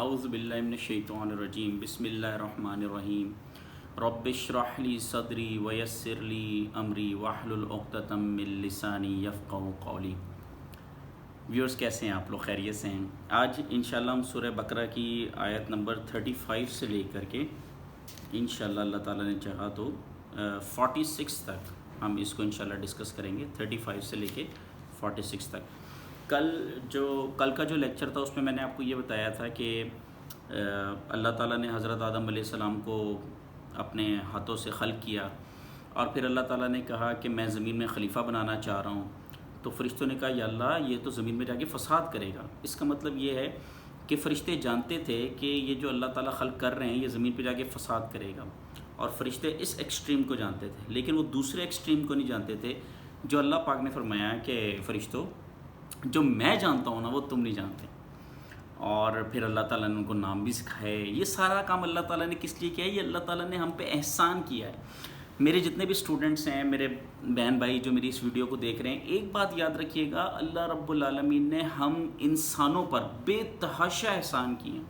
اعوذ باللہ من الشیطان الرجیم بسم اللہ الرحمن الرحیم رب اشرح لی صدری ویسر لی امری واحلل عقدۃ من لسانی یفقہوا قولی۔ ویورز کیسے ہیں آپ لوگ؟ خیریت سے ہیں؟ آج انشاءاللہ ہم سورہ بقرہ کی آیت نمبر 35 سے لے کر کے انشاءاللہ اللہ تعالیٰ نے چاہا تو 46 تک ہم اس کو انشاءاللہ ڈسکس کریں گے، 35 سے لے کے 46 تک۔ کل کا جو لیکچر تھا اس میں میں نے آپ کو یہ بتایا تھا کہ اللہ تعالیٰ نے حضرت آدم علیہ السلام کو اپنے ہاتھوں سے خلق کیا، اور پھر اللہ تعالیٰ نے کہا کہ میں زمین میں خلیفہ بنانا چاہ رہا ہوں۔ تو فرشتوں نے کہا یا اللہ یہ تو زمین میں جا کے فساد کرے گا۔ اس کا مطلب یہ ہے کہ فرشتے جانتے تھے کہ یہ جو اللہ تعالیٰ خلق کر رہے ہیں یہ زمین پہ جا کے فساد کرے گا، اور فرشتے اس ایکسٹریم کو جانتے تھے، لیکن وہ دوسرے ایکسٹریم کو نہیں جانتے تھے جو اللہ پاک نے فرمایا کہ فرشتوں جو میں جانتا ہوں نا وہ تم نہیں جانتے۔ اور پھر اللہ تعالیٰ نے ان کو نام بھی سکھائے۔ یہ سارا کام اللہ تعالیٰ نے کس لیے کیا ہے؟ یہ اللہ تعالیٰ نے ہم پہ احسان کیا ہے۔ میرے جتنے بھی اسٹوڈنٹس ہیں، میرے بہن بھائی جو میری اس ویڈیو کو دیکھ رہے ہیں، ایک بات یاد رکھیے گا، اللہ رب العالمین نے ہم انسانوں پر بے تحاشا احسان کیے ہیں۔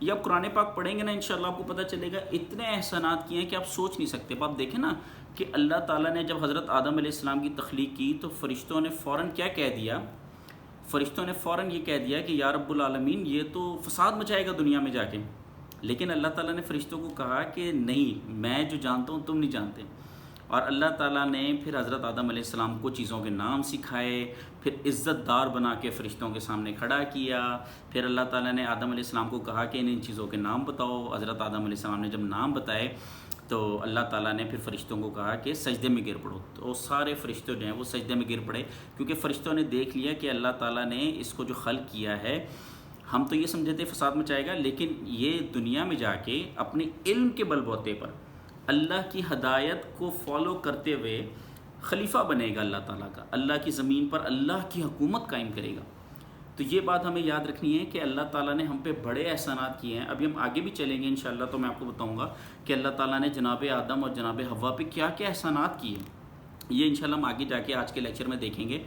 یہ آپ قرآن پاک پڑھیں گے نا انشاءاللہ آپ کو پتہ چلے گا، اتنے احسانات کیے ہیں کہ آپ سوچ نہیں سکتے۔ اب آپ دیکھیں نا کہ اللہ تعالیٰ نے جب حضرت آدم علیہ السلام کی تخلیق کی تو فرشتوں نے فوراً کیا کہہ دیا؟ فرشتوں نے فوراً یہ کہہ دیا کہ یا رب العالمین یہ تو فساد مچائے گا دنیا میں جا کے۔ لیکن اللہ تعالیٰ نے فرشتوں کو کہا کہ نہیں، میں جو جانتا ہوں تم نہیں جانتے۔ اور اللہ تعالیٰ نے پھر حضرت آدم علیہ السلام کو چیزوں کے نام سکھائے، پھر عزت دار بنا کے فرشتوں کے سامنے کھڑا کیا۔ پھر اللہ تعالیٰ نے آدم علیہ السلام کو کہا کہ ان چیزوں کے نام بتاؤ۔ حضرت آدم علیہ السلام نے جب نام بتائے تو اللہ تعالیٰ نے پھر فرشتوں کو کہا کہ سجدے میں گر پڑو۔ تو سارے فرشتے جو ہیں وہ سجدے میں گر پڑے، کیونکہ فرشتوں نے دیکھ لیا کہ اللہ تعالیٰ نے اس کو جو خلق کیا ہے، ہم تو یہ سمجھتے تھے فساد مچائے گا، لیکن یہ دنیا میں جا کے اپنے علم کے بل بوتے پر اللہ کی ہدایت کو فالو کرتے ہوئے خلیفہ بنے گا اللہ تعالیٰ کا، اللہ کی زمین پر اللہ کی حکومت قائم کرے گا۔ تو یہ بات ہمیں یاد رکھنی ہے کہ اللہ تعالیٰ نے ہم پہ بڑے احسانات کیے ہیں۔ ابھی ہم آگے بھی چلیں گے انشاءاللہ تو میں آپ کو بتاؤں گا کہ اللہ تعالیٰ نے جناب آدم اور جناب حوا پہ کیا کیا احسانات کیے ہیں۔ یہ انشاءاللہ ہم آگے جا کے آج کے لیکچر میں دیکھیں گے۔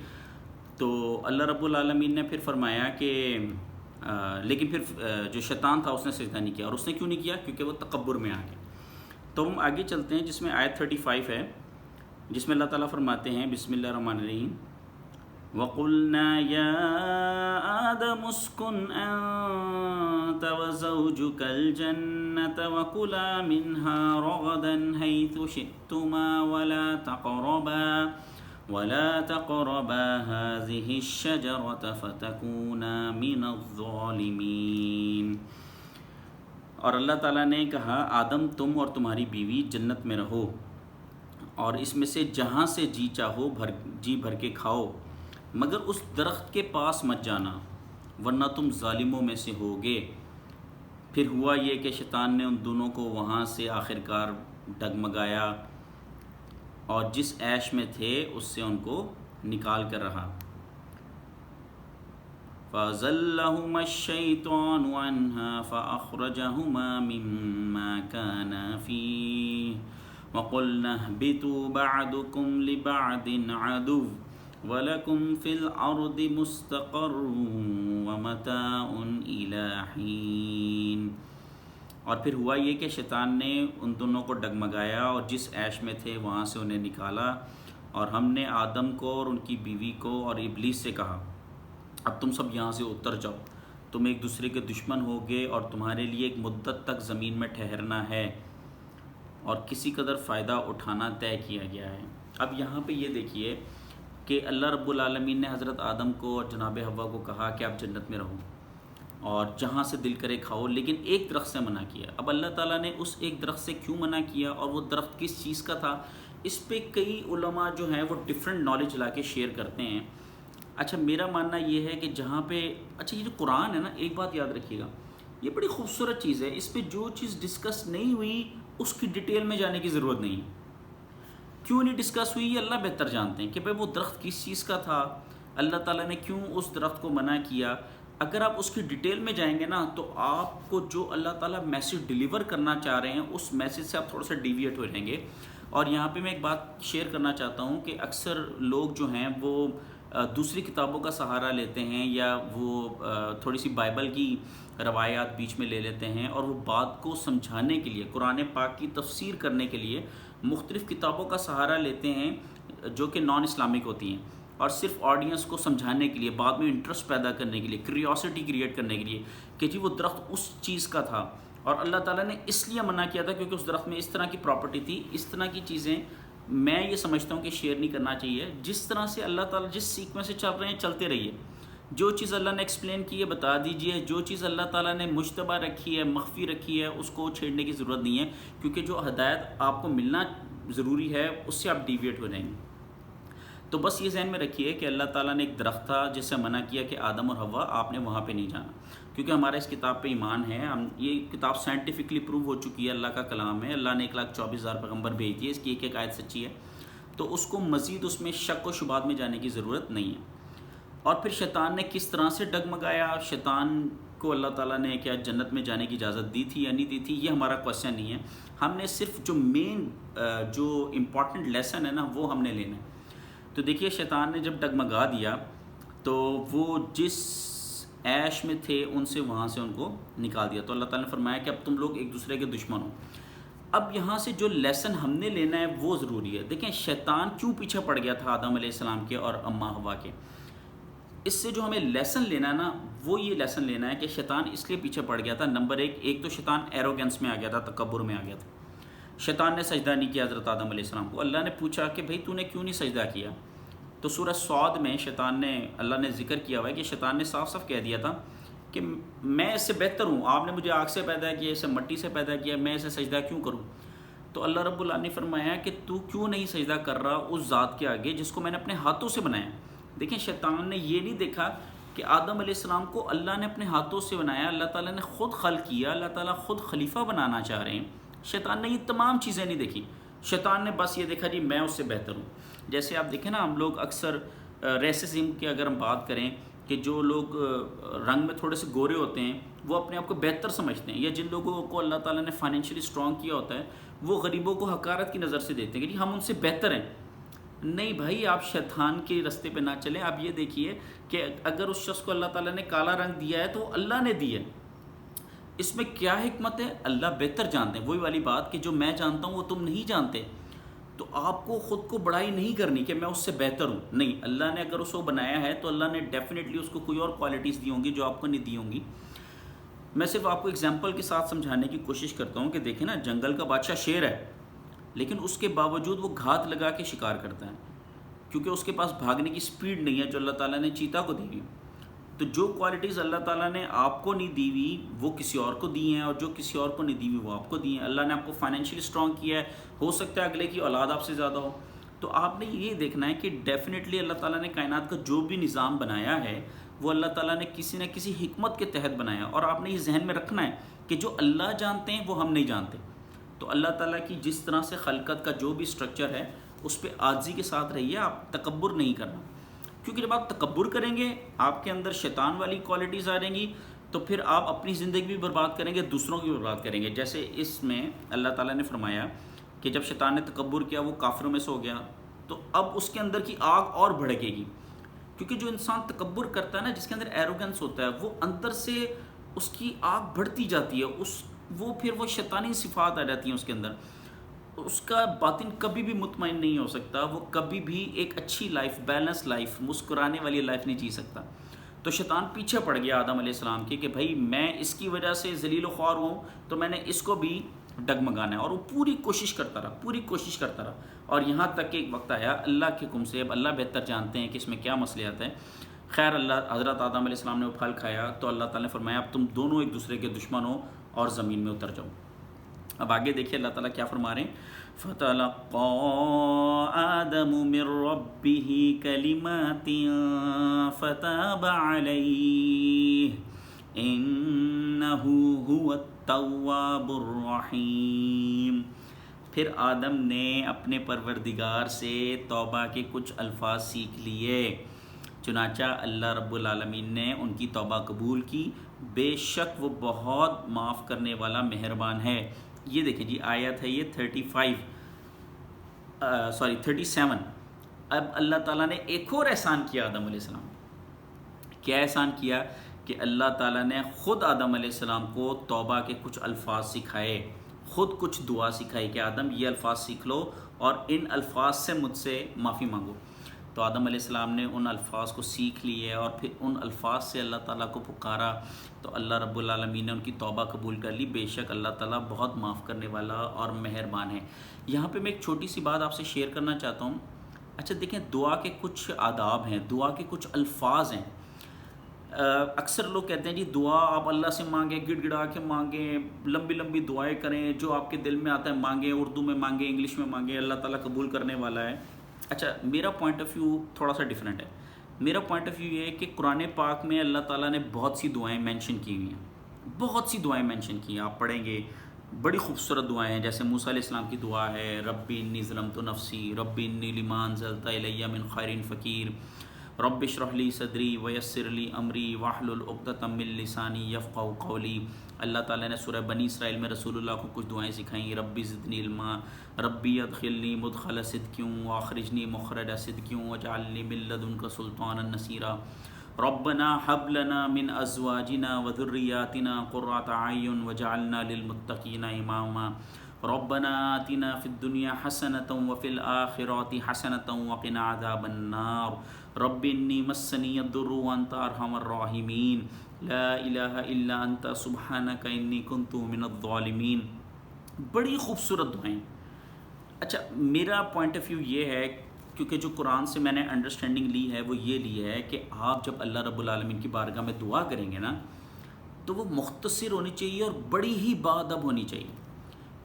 تو اللہ رب العالمین نے پھر فرمایا کہ لیکن پھر جو شیطان تھا اس نے سجدہ نہیں کیا، اور اس نے کیوں نہیں کیا؟ کیونکہ وہ تکبر میں آ گیا۔ تو ہم آگے چلتے ہیں جس میں آیت 35 ہے، جس میں اللہ تعالیٰ فرماتے ہیں بسم اللہ الرحمن الرحیم وَقُلْنَا يَا آدَمُ اسْكُنْ أَنْتَ وَزَوْجُكَ الْجَنَّةَ وَكُلَا مِنْهَا رَغَدًا حَيْثُ شِئْتُمَا وَلَا تَقْرَبَا هَذِهِ الشَّجَرَةَ فَتَكُونَا مِنَ الظَّالِمِينَ۔ اور اللہ تعالیٰ نے کہا آدم تم اور تمہاری بیوی جنت میں رہو، اور اس میں سے جہاں سے جی چاہو جی بھر کے کھاؤ، مگر اس درخت کے پاس مت جانا ورنہ تم ظالموں میں سے ہوگے۔ پھر ہوا یہ کہ شیطان نے ان دونوں کو وہاں سے آخرکار ڈگمگایا، اور جس عیش میں تھے اس سے ان کو نکال کر رہا۔ فَأَزَلَّهُمَا الشَّيْطَانُ عَنْهَا فَأَخْرَجَهُمَا مِمَّا كَانَا فِيهِ وَقُلْنَا اهْبِطُوا بَعْضُكُمْ لِبَعْضٍ عَدُوٌّ وَلَكُمْ فِي الْأَرْضِ مُسْتَقَرٌّ وَمَتَاعٌ إِلَىٰ حِينٍ۔ اور پھر ہوا یہ کہ شیطان نے ان دونوں کو ڈگمگایا اور جس عیش میں تھے وہاں سے انہیں نکالا، اور ہم نے آدم کو اور ان کی بیوی کو اور ابلیس سے کہا اب تم سب یہاں سے اتر جاؤ، تم ایک دوسرے کے دشمن ہوگے اور تمہارے لیے ایک مدت تک زمین میں ٹھہرنا ہے، اور کسی قدر فائدہ اٹھانا طے کیا گیا ہے۔ اب یہاں پہ یہ دیکھیے کہ اللہ رب العالمین نے حضرت آدم کو اور جناب حوا کو کہا کہ آپ جنت میں رہو اور جہاں سے دل کرے کھاؤ، لیکن ایک درخت سے منع کیا۔ اب اللہ تعالیٰ نے اس ایک درخت سے کیوں منع کیا اور وہ درخت کس چیز کا تھا، اس پہ کئی علماء جو ہیں وہ ڈیفرنٹ نالج لا کے شیئر کرتے ہیں۔ اچھا میرا ماننا یہ ہے کہ جہاں پہ یہ جو قرآن ہے نا، ایک بات یاد رکھیے گا، یہ بڑی خوبصورت چیز ہے، اس پہ جو چیز ڈسکس نہیں ہوئی اس کی ڈیٹیل میں جانے کی ضرورت نہیں ہے۔ کیوں نہیں ڈسکس ہوئی یہ اللہ بہتر جانتے ہیں کہ بھائی وہ درخت کس چیز کا تھا، اللہ تعالیٰ نے کیوں اس درخت کو منع کیا۔ اگر آپ اس کی ڈیٹیل میں جائیں گے نا تو آپ کو جو اللہ تعالیٰ میسیج ڈیلیور کرنا چاہ رہے ہیں اس میسیج سے آپ تھوڑا سا ڈیویٹ ہو جائیں گے۔ اور یہاں پہ میں ایک بات شیئر کرنا چاہتا ہوں کہ اکثر لوگ جو ہیں وہ دوسری کتابوں کا سہارا لیتے ہیں یا وہ تھوڑی سی بائبل کی روایات بیچ میں لے لیتے ہیں اور وہ بات کو سمجھانے کے لیے قرآن پاک کی تفسیر کرنے کے لیے مختلف کتابوں کا سہارا لیتے ہیں جو کہ نان اسلامک ہوتی ہیں، اور صرف آڈینس کو سمجھانے کے لیے، بعد میں انٹرسٹ پیدا کرنے کے لیے، کریوسٹی کریٹ کرنے کے لیے کہ جی وہ درخت اس چیز کا تھا اور اللہ تعالیٰ نے اس لیے منع کیا تھا کیونکہ اس درخت میں اس طرح کی پراپرٹی تھی، اس طرح کی چیزیں میں یہ سمجھتا ہوں کہ شیئر نہیں کرنا چاہیے۔ جس طرح سے اللہ تعالیٰ جس سیکوینس سے چل رہے ہیں چلتے رہیے، جو چیز اللہ نے ایکسپلین کی ہے بتا دیجئے، جو چیز اللہ تعالیٰ نے مشتبہ رکھی ہے، مخفی رکھی ہے، اس کو چھیڑنے کی ضرورت نہیں ہے، کیونکہ جو ہدایت آپ کو ملنا ضروری ہے اس سے آپ ڈیویٹ ہو جائیں گے۔ تو بس یہ ذہن میں رکھیے کہ اللہ تعالیٰ نے ایک درخت تھا جس سے منع کیا کہ آدم اور حوا آپ نے وہاں پہ نہیں جانا، کیونکہ ہمارا اس کتاب پہ ایمان ہے، یہ کتاب سائنٹیفکلی پروو ہو چکی ہے، اللہ کا کلام ہے، اللہ نے 1,24,000 پیغمبر بھیج دیے، اس کی ایک ایک آیت سچی ہے، تو اس کو مزید اس میں شک و شبہات میں جانے کی ضرورت نہیں ہے۔ اور پھر شیطان نے کس طرح سے ڈگمگایا، شیطان کو اللہ تعالیٰ نے کیا جنت میں جانے کی اجازت دی تھی یا نہیں دی تھی، یہ ہمارا کویسچن نہیں ہے، ہم نے صرف جو مین جو امپورٹنٹ لیسن ہے نا وہ ہم نے لینا ہے۔ تو دیکھیے شیطان نے جب ڈگمگا دیا تو وہ جس عیش میں تھے ان سے وہاں سے ان کو نکال دیا، تو اللہ تعالیٰ نے فرمایا کہ اب تم لوگ ایک دوسرے کے دشمن ہو۔ اب یہاں سے جو لیسن ہم نے لینا ہے وہ ضروری ہے۔ دیکھیں شیطان کیوں پیچھے پڑ گیا تھا آدم علیہ السلام کے اور اماں حوا کے، اس سے جو ہمیں لیسن لینا ہے نا وہ یہ لیسن لینا ہے کہ شیطان اس لیے پیچھے پڑ گیا تھا، نمبر ایک تو شیطان ایروگنس میں آ گیا تھا، تکبر میں آ گیا تھا، شیطان نے سجدہ نہیں کیا حضرت آدم علیہ السلام کو۔ اللہ نے پوچھا کہ بھئی تو نے کیوں نہیں سجدہ کیا؟ تو سورہ صاد میں اللہ نے ذکر کیا ہوا ہے کہ شیطان نے صاف صاف کہہ دیا تھا کہ میں اس سے بہتر ہوں، آپ نے مجھے آگ سے پیدا کیا، اسے مٹی سے پیدا کیا، میں اسے سجدہ کیوں کروں؟ تو اللہ رب العالمین نے فرمایا کہ تو کیوں نہیں سجدہ کر رہا اس ذات کے آگے جس کو میں نے اپنے ہاتھوں سے بنایا۔ دیکھیں شیطان نے یہ نہیں دیکھا کہ آدم علیہ السلام کو اللہ نے اپنے ہاتھوں سے بنایا، اللہ تعالیٰ نے خود خلق کیا، اللہ تعالیٰ خود خلیفہ بنانا چاہ رہے ہیں۔ شیطان نے یہ تمام چیزیں نہیں دیکھی، شیطان نے بس یہ دیکھا جی میں اس سے بہتر ہوں۔ جیسے آپ دیکھیں نا ہم لوگ اکثر ریسزم کی اگر ہم بات کریں کہ جو لوگ رنگ میں تھوڑے سے گورے ہوتے ہیں وہ اپنے آپ کو بہتر سمجھتے ہیں، یا جن لوگوں کو اللہ تعالیٰ نے فائنینشلی اسٹرانگ کیا ہوتا ہے وہ غریبوں کو حقارت کی نظر سے دیتے ہیں کہ جی ہم ان سے بہتر ہیں۔ نہیں بھائی، آپ شیطان کے رستے پہ نہ چلیں، آپ یہ دیکھیے کہ اگر اس شخص کو اللہ تعالیٰ نے کالا رنگ دیا ہے تو اللہ نے دیا ہے، اس میں کیا حکمت ہے اللہ بہتر جانتے ہیں۔ وہی والی بات کہ جو میں جانتا ہوں وہ تم نہیں جانتے، تو آپ کو خود کو بڑائی نہیں کرنی کہ میں اس سے بہتر ہوں، نہیں، اللہ نے اگر اس کو بنایا ہے تو اللہ نے ڈیفینیٹلی اس کو کوئی اور کوالٹیز دی ہوں گی جو آپ کو نہیں دی ہوں گی۔ میں صرف آپ کو اگزامپل کے ساتھ سمجھانے کی کوشش کرتا ہوں کہ دیکھیں نا جنگل کا بادشاہ شیر ہے، لیکن اس کے باوجود وہ گھات لگا کے شکار کرتا ہے کیونکہ اس کے پاس بھاگنے کی سپیڈ نہیں ہے جو اللہ تعالیٰ نے چیتا کو دی ہوئی۔ تو جو کوالٹیز اللہ تعالیٰ نے آپ کو نہیں دی ہوئی وہ کسی اور کو دی ہیں، اور جو کسی اور کو نہیں دی ہوئی وہ آپ کو دی ہیں۔ اللہ نے آپ کو فائنینشلی اسٹرانگ کیا ہے، ہو سکتا ہے اگلے کی اولاد آپ سے زیادہ ہو، تو آپ نے یہ دیکھنا ہے کہ ڈیفینیٹلی اللہ تعالیٰ نے کائنات کا جو بھی نظام بنایا ہے وہ اللہ تعالیٰ نے کسی نہ کسی حکمت کے تحت بنایا، اور آپ نے یہ ذہن میں رکھنا ہے کہ جو اللہ جانتے ہیں وہ ہم نہیں جانتے۔ تو اللہ تعالیٰ کی جس طرح سے خلقت کا جو بھی اسٹرکچر ہے اس پہ عاجزی کے ساتھ رہیے، آپ تکبر نہیں کرنا، کیونکہ جب آپ تکبر کریں گے آپ کے اندر شیطان والی کوالٹیز آ جائیں گی تو پھر آپ اپنی زندگی بھی برباد کریں گے، دوسروں کی بھی برباد کریں گے۔ جیسے اس میں اللہ تعالیٰ نے فرمایا کہ جب شیطان نے تکبر کیا وہ کافروں میں سے ہو گیا، تو اب اس کے اندر کی آگ اور بھڑکے گی، کیونکہ جو انسان تکبر کرتا ہے نا، جس کے اندر ایروگنس ہوتا ہے، وہ اندر سے اس کی آگ بڑھتی جاتی ہے، وہ پھر وہ شیطانی صفات آ جاتی ہیں اس کے اندر، اس کا باطن کبھی بھی مطمئن نہیں ہو سکتا، وہ کبھی بھی ایک اچھی لائف، بیلنس لائف، مسکرانے والی لائف نہیں جی سکتا۔ تو شیطان پیچھے پڑ گیا آدم علیہ السلام کے کہ بھائی میں اس کی وجہ سے ذلیل و خوار ہوں تو میں نے اس کو بھی ڈگمگانا ہے، اور وہ پوری کوشش کرتا رہا، اور یہاں تک کہ ایک وقت آیا اللہ کے حکم سے، اب اللہ بہتر جانتے ہیں کہ اس میں کیا مسئلہ ہے۔ خیر حضرت آدم علیہ السلام نے وہ پھل کھایا تو اللہ تعالیٰ نے فرمایا اب تم دونوں ایک دوسرے کے دشمن ہو اور زمین میں اتر جاؤ۔ اب آگے دیکھیے اللہ تعالیٰ کیا فرما رہے ہیں، فَتَلَقَّى آدَمُ مِن رَّبِّهِ كَلِمَاتٍ فَتَابَ عَلَيْهِ إِنَّهُ هُوَ التَّوَّابُ الرَّحِيمُ۔ پھر آدم نے اپنے پروردگار سے توبہ کے کچھ الفاظ سیکھ لیے، چنانچہ اللہ رب العالمین نے ان کی توبہ قبول کی، بے شک وہ بہت معاف کرنے والا مہربان ہے۔ یہ دیکھیں جی آیت ہے یہ 37، اب اللہ تعالیٰ نے ایک اور احسان کیا آدم علیہ السلام. کیا احسان کیا؟ کہ اللہ تعالیٰ نے خود آدم علیہ السلام کو توبہ کے کچھ الفاظ سکھائے، خود کچھ دعا سکھائی کہ آدم یہ الفاظ سیکھ لو اور ان الفاظ سے مجھ سے معافی مانگو. تو آدم علیہ السلام نے ان الفاظ کو سیکھ لیے اور پھر ان الفاظ سے اللہ تعالیٰ کو پکارا، تو اللہ رب العالمین نے ان کی توبہ قبول کر لی. بے شک اللہ تعالیٰ بہت معاف کرنے والا اور مہربان ہے. یہاں پہ میں ایک چھوٹی سی بات آپ سے شیئر کرنا چاہتا ہوں. اچھا دیکھیں، دعا کے کچھ آداب ہیں، دعا کے کچھ الفاظ ہیں. اکثر لوگ کہتے ہیں جی دعا آپ اللہ سے مانگیں، گڑ گڑا کے مانگیں، لمبی لمبی دعائیں کریں، جو آپ کے دل میں آتا ہے مانگیں، اردو میں مانگیں، انگلش میں مانگیں، اللہ تعالیٰ قبول کرنے والا ہے. اچھا میرا پوائنٹ آف ویو تھوڑا سا ڈیفرنٹ ہے. میرا پوائنٹ آف ویو یہ ہے کہ قرآن پاک میں اللہ تعالیٰ نے بہت سی دعائیں مینشن کی ہوئی ہیں، بہت سی دعائیں مینشن کی ہیں. آپ پڑھیں گے بڑی خوبصورت دعائیں ہیں، جیسے موسیٰ علیہ السلام کی دعا ہے ربی انی ظلمت نفسی ربی انی لما انزلت الی من خیر فقیر رب اشرح لی صدری ویسر لی امری واحلل عقدۃ من لسانی یفقہوا قولی. اللہ تعالیٰ نے سورہ بنی اسرائیل میں رسول اللہ کو کچھ دعائیں سکھائیں، ربی زدنی علما، ربی ادخلنی مدخل صدق واخرجنی مخرج صدق واجعلنی من لدنک سلطانا نصیرا، ربنا حب لنا من ازواجنا وذریاتنا قرۃ اعین واجعلنا للمتقین اماما، ربنا آتنا فی الدنیا حسنۃ وفی الآخرۃ حسنۃ وقنا عذاب النار، رب انی مسنی الضر وانت ارحم الراحمین، لا الہ الا انت سبحانک انی کنت من الظالمین. بڑی خوبصورت دعائیں. اچھا میرا پوائنٹ آف ویو یہ ہے، کیونکہ جو قرآن سے میں نے انڈرسٹینڈنگ لی ہے وہ یہ لی ہے کہ آپ جب اللہ رب العالمین کی بارگاہ میں دعا کریں گے نا تو وہ مختصر ہونی چاہیے اور بڑی ہی باادب ہونی چاہیے.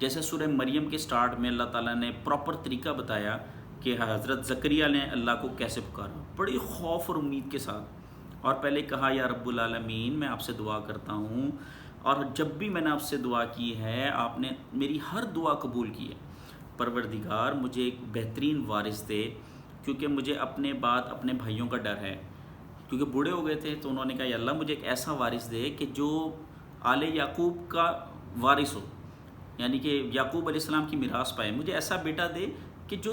جیسے سورہ مریم کے سٹارٹ میں اللہ تعالیٰ نے پراپر طریقہ بتایا کہ حضرت زکریا نے اللہ کو کیسے پکارا، بڑی خوف اور امید کے ساتھ، اور پہلے کہا یا رب العالمین میں آپ سے دعا کرتا ہوں، اور جب بھی میں نے آپ سے دعا کی ہے آپ نے میری ہر دعا قبول کی ہے. پروردگار مجھے ایک بہترین وارث دے، کیونکہ مجھے اپنے بعد اپنے بھائیوں کا ڈر ہے، کیونکہ بوڑھے ہو گئے تھے. تو انہوں نے کہا یا اللہ مجھے ایک ایسا وارث دے کہ جو آل یعقوب کا وارث ہو، یعنی کہ یعقوب علیہ السلام کی میراث پائے. مجھے ایسا بیٹا دے کہ جو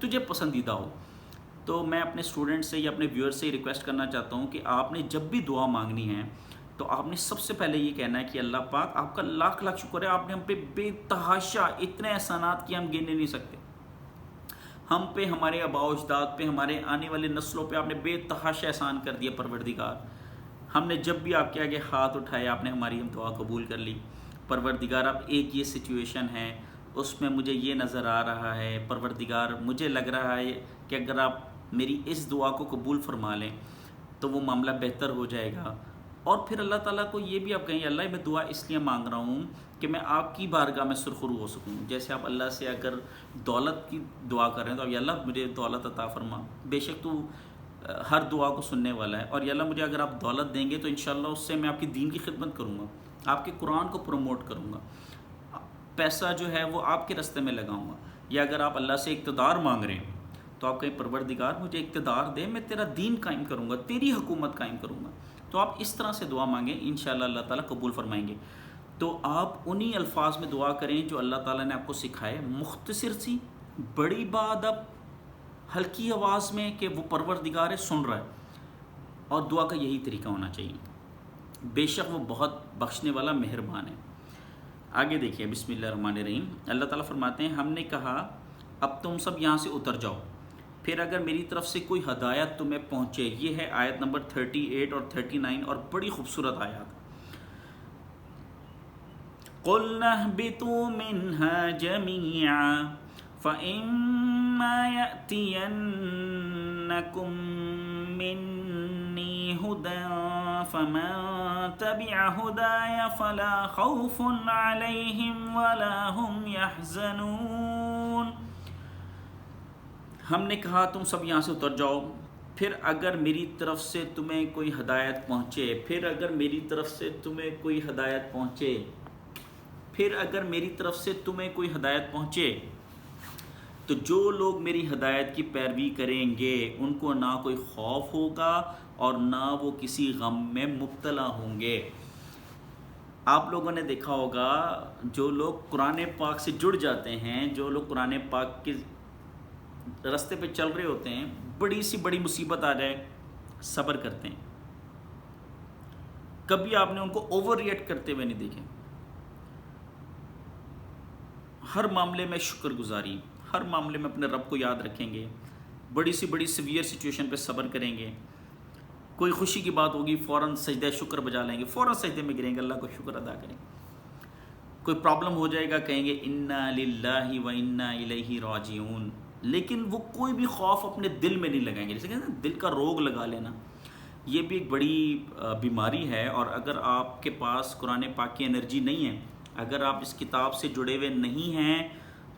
تجھے پسندیدہ ہو. تو میں اپنے اسٹوڈنٹ سے یا اپنے ویور سے ریکویسٹ کرنا چاہتا ہوں کہ آپ نے جب بھی دعا مانگنی ہے تو آپ نے سب سے پہلے یہ کہنا ہے کہ اللہ پاک آپ کا لاکھ لاکھ شکر ہے، آپ نے ہم پہ بے تحاشا اتنے احسانات کیے ہم گننے نہیں سکتے. ہم پہ، ہمارے آباء و اجداد پہ، ہمارے آنے والے نسلوں پہ آپ نے بے تحاشا احسان کر دیا. پروردگار ہم نے جب بھی آپ کے آگے ہاتھ اٹھائے آپ نے ہماری ہم دعا قبول کر لی. پروردگار اب ایک یہ سچویشن ہے اس میں مجھے یہ نظر آ رہا ہے، پروردگار مجھے لگ رہا ہے کہ اگر آپ میری اس دعا کو قبول فرما لیں تو وہ معاملہ بہتر ہو جائے گا. اور پھر اللہ تعالیٰ کو یہ بھی آپ کہیں اللہ میں دعا اس لیے مانگ رہا ہوں کہ میں آپ کی بارگاہ میں سرخرو ہو سکوں. جیسے آپ اللہ سے اگر دولت کی دعا کر رہے ہیں تو اب یا اللہ مجھے دولت عطا فرما، بے شک تو ہر دعا کو سننے والا ہے. اور یا اللہ مجھے اگر آپ دولت دیں گے تو انشاءاللہ اس سے میں آپ کی دین کی خدمت کروں گا، آپ کے قرآن کو پروموٹ کروں گا، پیسہ جو ہے وہ آپ کے راستے میں لگاؤں گا. یا اگر آپ اللہ سے اقتدار مانگ رہے ہیں تو آپ کہیں پروردگار مجھے اقتدار دے، میں تیرا دین قائم کروں گا، تیری حکومت قائم کروں گا. تو آپ اس طرح سے دعا مانگیں، انشاءاللہ اللہ تعالیٰ قبول فرمائیں گے. تو آپ انہی الفاظ میں دعا کریں جو اللہ تعالیٰ نے آپ کو سکھائے، مختصر سی، بڑی باادب، ہلکی آواز میں کہ وہ پروردگار سن رہا ہے، اور دعا کا یہی طریقہ ہونا چاہیے. بے شک وہ بہت بخشنے والا مہربان ہے. آگے دیکھیے بسم اللہ الرحمن الرحیم. اللہ تعالیٰ فرماتے ہیں ہم نے کہا اب تم سب یہاں سے اتر جاؤ، پھر اگر میری طرف سے کوئی ہدایت تمہیں پہنچے. یہ ہے آیت نمبر 38 اور 39 اور بڑی خوبصورت آیات. قُلْنَا اهْبِطُوا مِنْهَا جَمِيعًا فَإِمَّا يَأْتِيَنَّكُمْ مِنِّي هُدًى فَمَن تَبِعَ هُدَايَ فَلَا خَوْفٌ عَلَيْهِمْ وَلَا هُمْ يَحْزَنُونَ. ہم نے کہا تم سب یہاں سے اتر جاؤ، پھر اگر میری طرف سے تمہیں کوئی ہدایت پہنچے، پھر اگر میری طرف سے تمہیں کوئی ہدایت پہنچے، پھر اگر میری طرف سے تمہیں کوئی ہدایت پہنچے تو جو لوگ میری ہدایت کی پیروی کریں گے ان کو نہ کوئی خوف ہوگا اور نہ وہ کسی غم میں مبتلا ہوں گے. آپ لوگوں نے دیکھا ہوگا جو لوگ قرآن پاک سے جڑ جاتے ہیں، جو لوگ قرآن پاک کے راستے پہ چل رہے ہوتے ہیں، بڑی سی بڑی مصیبت آ جائے صبر کرتے ہیں، کبھی آپ نے ان کو اوور ریئیکٹ کرتے ہوئے نہیں دیکھے. ہر معاملے میں شکر گزاری، ہر معاملے میں اپنے رب کو یاد رکھیں گے، بڑی سی بڑی سیویئر سچویشن پہ صبر کریں گے. کوئی خوشی کی بات ہوگی فوراً سجدہ شکر بجا لیں گے، فوراً سجدے میں گریں گے، اللہ کو شکر ادا کریں گے. کوئی پرابلم ہو جائے گا کہیں گے انا للہ و انا الیہ راجعون. لیکن وہ کوئی بھی خوف اپنے دل میں نہیں لگائیں گے. جیسے کہتے ہیں دل کا روگ لگا لینا، یہ بھی ایک بڑی بیماری ہے. اور اگر آپ کے پاس قرآن پاک کی انرجی نہیں ہے، اگر آپ اس کتاب سے جڑے ہوئے نہیں ہیں،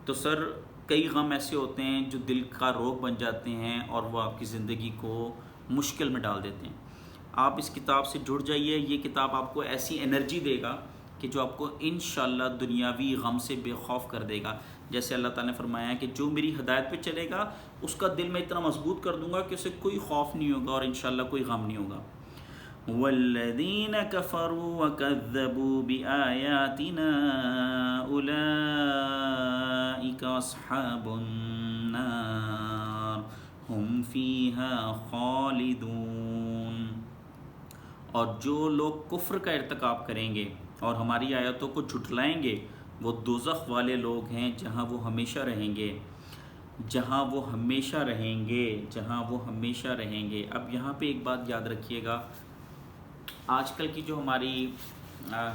تو سر کئی غم ایسے ہوتے ہیں جو دل کا روگ بن جاتے ہیں اور وہ آپ کی زندگی کو مشکل میں ڈال دیتے ہیں. آپ اس کتاب سے جڑ جائیے، یہ کتاب آپ کو ایسی انرجی دے گا کہ جو آپ کو انشاءاللہ دنیاوی غم سے بے خوف کر دے گا. جیسے اللہ تعالیٰ نے فرمایا ہے کہ جو میری ہدایت پہ چلے گا اس کا دل میں اتنا مضبوط کر دوں گا کہ اسے کوئی خوف نہیں ہوگا اور انشاءاللہ کوئی غم نہیں ہوگا. والذین کفروا وکذبوا بآیاتنا اولئک اصحاب النار ہم فیہا خالدون. اور جو لوگ کفر کا ارتکاب کریں گے اور ہماری آیتوں کو جھٹلائیں گے وہ دوزخ والے لوگ ہیں، جہاں وہ ہمیشہ رہیں گے، جہاں وہ ہمیشہ رہیں گے، جہاں وہ ہمیشہ رہیں گے. اب یہاں پہ ایک بات یاد رکھیے گا، آج کل کی جو ہماری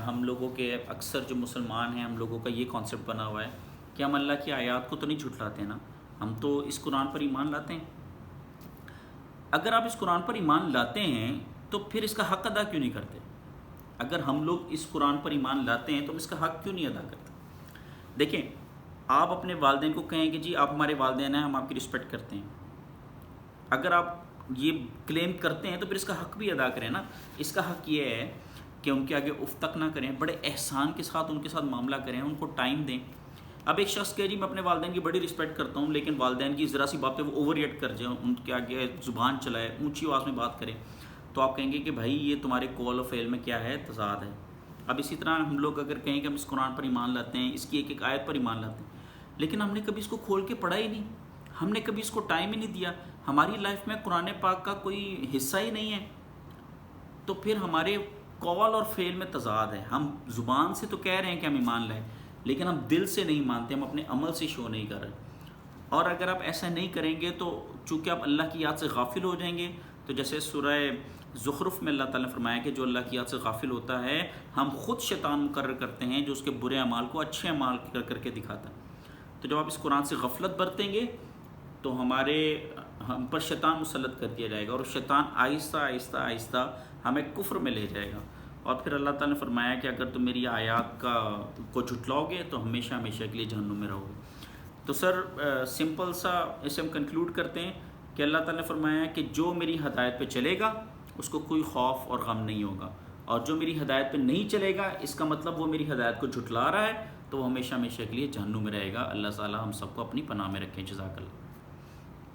ہم لوگوں کے اکثر جو مسلمان ہیں، ہم لوگوں کا یہ کانسیپٹ بنا ہوا ہے کہ ہم اللہ کی آیات کو تو نہیں جھٹلاتے نا، ہم تو اس قرآن پر ایمان لاتے ہیں. اگر آپ اس قرآن پر ایمان لاتے ہیں تو پھر اس کا حق ادا کیوں نہیں کرتے؟ اگر ہم لوگ اس قرآن پر ایمان لاتے ہیں تو ہم اس کا حق کیوں نہیں ادا کرتے؟ دیکھیں، آپ اپنے والدین کو کہیں کہ جی آپ ہمارے والدین ہیں، ہم آپ کی رسپیکٹ کرتے ہیں. اگر آپ یہ کلیم کرتے ہیں تو پھر اس کا حق بھی ادا کریں نا. اس کا حق یہ ہے کہ ان کے آگے اف تک نہ کریں، بڑے احسان کے ساتھ ان کے ساتھ معاملہ کریں، ان کو ٹائم دیں. اب ایک شخص کہ جی میں اپنے والدین کی بڑی رسپیکٹ کرتا ہوں، لیکن والدین کی ذرا سی بات پہ وہ اوور ریئیکٹ کر جائیں، ان کے آگے زبان چلائے، اونچی آواز میں بات کریں، تو آپ کہیں گے کہ بھائی یہ تمہارے قول و فعل میں کیا ہے، تضاد ہے. اب اسی طرح ہم لوگ اگر کہیں کہ ہم اس قرآن پر ایمان لاتے ہیں، اس کی ایک ایک آیت پر ایمان لاتے ہیں، لیکن ہم نے کبھی اس کو کھول کے پڑھا ہی نہیں، ہم نے کبھی اس کو ٹائم ہی نہیں دیا، ہماری لائف میں قرآن پاک کا کوئی حصہ ہی نہیں ہے، تو پھر ہمارے قول اور فعل میں تضاد ہے. ہم زبان سے تو کہہ رہے ہیں کہ ہم ایمان لائیں، لیکن ہم دل سے نہیں مانتے، ہم اپنے عمل سے شو نہیں کر رہے. اور اگر آپ ایسا نہیں کریں گے تو چونکہ آپ اللہ کی یاد سے غافل ہو جائیں گے، تو جیسے سورہ زخرف میں اللہ تعالیٰ نے فرمایا کہ جو اللہ کی یاد سے غافل ہوتا ہے، ہم خود شیطان مقرر کرتے ہیں جو اس کے برے اعمال کو اچھے اعمال کر کے دکھاتا ہے. تو جب آپ اس قرآن سے غفلت برتیں گے تو ہم پر شیطان مسلط کر دیا جائے گا، اور شیطان آہستہ آہستہ آہستہ ہمیں کفر میں لے جائے گا. اور پھر اللہ تعالیٰ نے فرمایا کہ اگر تم میری آیات کو جھٹلاؤ گے تو ہمیشہ ہمیشہ کے لیے جہنم میں رہو گے. تو سر سمپل سا اسے ہم کنکلوڈ کرتے ہیں کہ اللہ تعالیٰ نے فرمایا کہ جو میری ہدایت پہ چلے گا اس کو کوئی خوف اور غم نہیں ہوگا، اور جو میری ہدایت پہ نہیں چلے گا اس کا مطلب وہ میری ہدایت کو جھٹلا رہا ہے، تو وہ ہمیشہ ہمیشہ کے لیے جہنم میں رہے گا. اللہ تعالیٰ ہم سب کو اپنی پناہ میں رکھیں. جزاک اللہ.